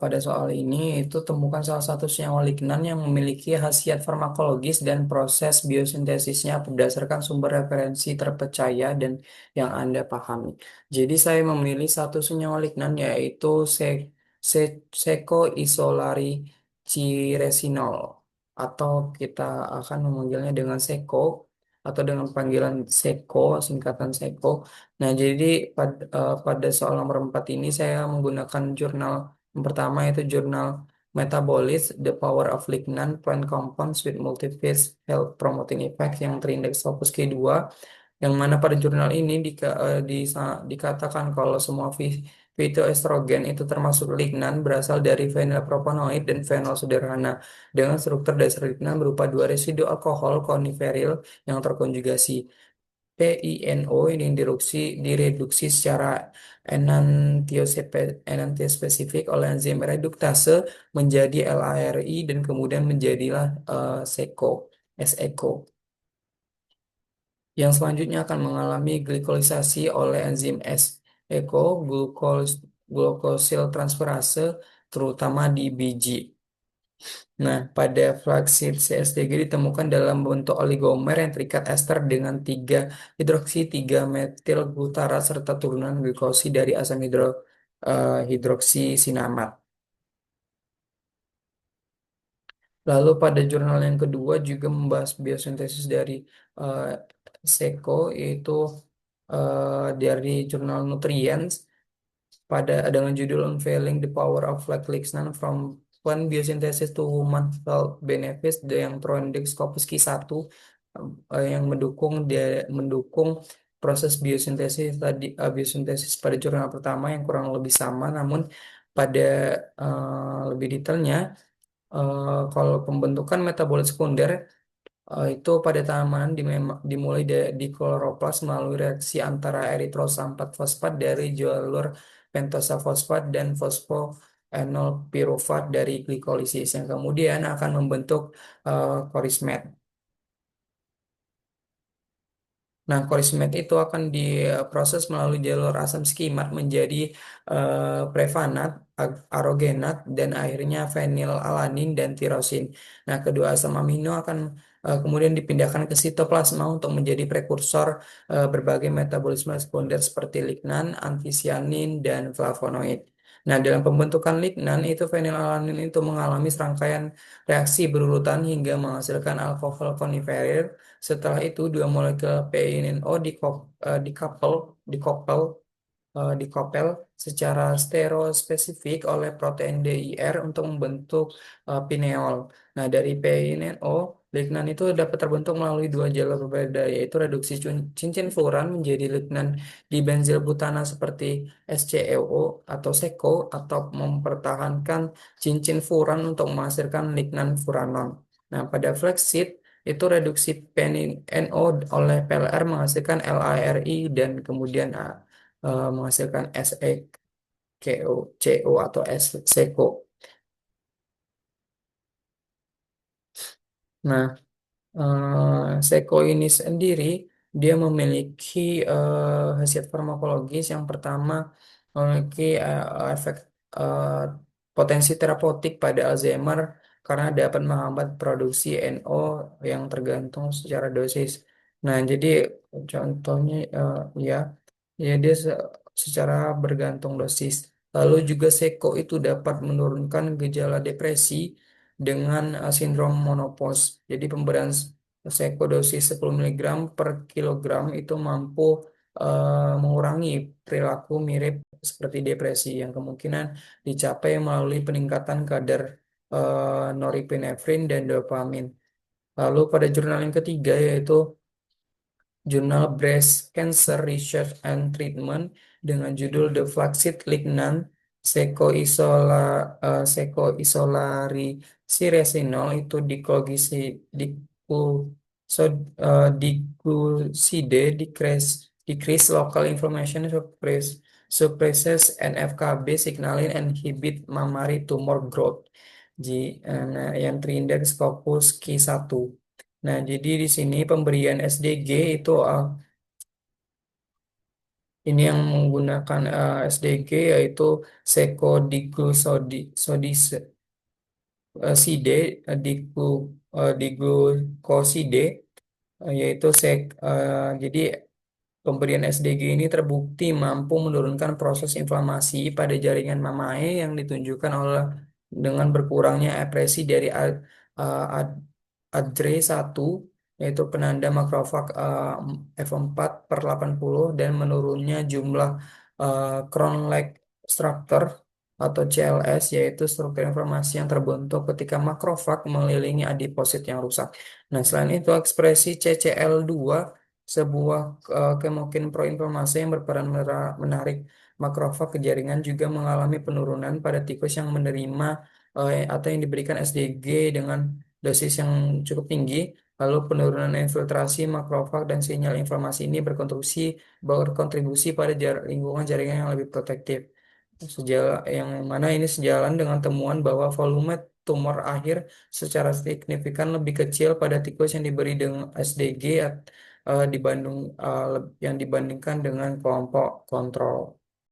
Pada soal ini itu temukan salah satu senyawa lignan yang memiliki khasiat farmakologis dan proses biosintesisnya berdasarkan sumber referensi terpercaya dan yang Anda pahami. Jadi saya memilih satu senyawa lignan yaitu se sekoisolari ciresinol atau kita akan memanggilnya dengan seko atau dengan panggilan seko, singkatan seko. Nah, jadi pada soal nomor 4 ini saya menggunakan jurnal yang pertama itu jurnal Metabolics, The Power of Lignan Plant Compounds with Multi-Phase Health Promoting Effects yang terindeks Scopus K2, yang mana pada jurnal ini dikatakan kalau semua fitoestrogen itu termasuk lignan berasal dari fenilproponoid dan fenol sederhana dengan struktur dasar lignan berupa dua residu alkohol koniferil yang terkonjugasi. PINO ini direduksi secara enantiospesifik oleh enzim reduktase menjadi LARI dan kemudian menjadilah SECO. Yang selanjutnya akan mengalami glikolisasi oleh enzim SECO, glukosil transferase, terutama di biji. Nah, pada flaxseed CSTG ditemukan dalam bentuk oligomer yang terikat ester dengan 3 hidroksi 3 metil glutarat serta turunan glukosi dari asam hidroksisinamat. Lalu pada jurnal yang kedua juga membahas biosintesis dari eh, SECO, yaitu dari jurnal Nutrients dengan judul Unveiling the Power of Flaxlands from Plant Biosynthesis to Human Health Benefits yang terindeks Scopus Q1, yang mendukung proses biosintesis pada jurnal pertama yang kurang lebih sama, namun pada lebih detailnya, kalau pembentukan metabolit sekunder itu pada tanaman dimulai di kloroplas melalui reaksi antara eritrosa 4 fosfat dari jalur pentosa fosfat dan fosfoenol pirufat dari glikolisis yang kemudian akan membentuk korismet. Nah, korismet itu akan diproses melalui jalur asam skimat menjadi prevanat, arogenat, dan akhirnya fenilalanin dan tirosin. Nah, kedua asam amino akan kemudian dipindahkan ke sitoplasma untuk menjadi prekursor berbagai metabolisme sekunder seperti lignan, antisianin, dan flavonoid. Nah, dalam pembentukan lignan itu fenilalanin itu mengalami serangkaian reaksi berurutan hingga menghasilkan alkohol koniferil. Setelah itu, dua molekul PINO dikopel dikopel secara stereospesifik oleh protein DIR untuk membentuk pineol. Nah, dari PINO, lignan itu dapat terbentuk melalui dua jalur berbeda, yaitu reduksi cincin furan menjadi lignan di benzil butana seperti SCEO atau SECO, atau mempertahankan cincin furan untuk menghasilkan lignan furanon. Nah, pada flaxseed, itu reduksi PNO oleh PLR menghasilkan LARI dan kemudian menghasilkan SECO atau SECO. Nah, Seko ini sendiri dia memiliki khasiat farmakologis. Yang pertama, memiliki efek eh, potensi terapeutik pada Alzheimer karena dapat menghambat produksi NO yang tergantung secara dosis. Nah, jadi contohnya ya, ya dia secara bergantung dosis. Lalu juga Seko itu dapat menurunkan gejala depresi dengan sindrom monopause. Jadi pemberian sekodosis 10 miligram per kilogram itu mampu mengurangi perilaku mirip seperti depresi yang kemungkinan dicapai melalui peningkatan kadar norepinefrin dan dopamin. Lalu pada jurnal yang ketiga yaitu Jurnal Breast Cancer Research and Treatment dengan judul The Flaxseed Lignan Secoisolari Siresinol itu diglucide decrease local inflammation suppresses NF-κB signaling and inhibit mammary tumor growth. Nah, yang terindeks Scopus Q1. Nah, jadi di sini pemberian SDG itu Ini yang menggunakan SDG yaitu sekodiglusodiside, diglukoside, jadi pemberian SDG ini terbukti mampu menurunkan proses inflamasi pada jaringan mamae yang ditunjukkan oleh dengan berkurangnya ekspresi dari ADRE1, yaitu penanda makrofag F4/80, dan menurunnya jumlah Cron-like structure atau CLS, yaitu struktur inflamasi yang terbentuk ketika makrofag mengelilingi adiposit yang rusak. Nah, selain itu ekspresi CCL2, sebuah kemokin proinflamasi yang berperan menarik makrofag ke jaringan, juga mengalami penurunan pada tikus yang menerima atau yang diberikan SDG dengan dosis yang cukup tinggi. Lalu penurunan infiltrasi makrofag dan sinyal inflamasi ini berkontribusi pada lingkungan jaringan yang lebih protektif. Yang mana ini sejalan dengan temuan bahwa volume tumor akhir secara signifikan lebih kecil pada tikus yang diberi dengan SDG yang dibandingkan dengan kelompok kontrol.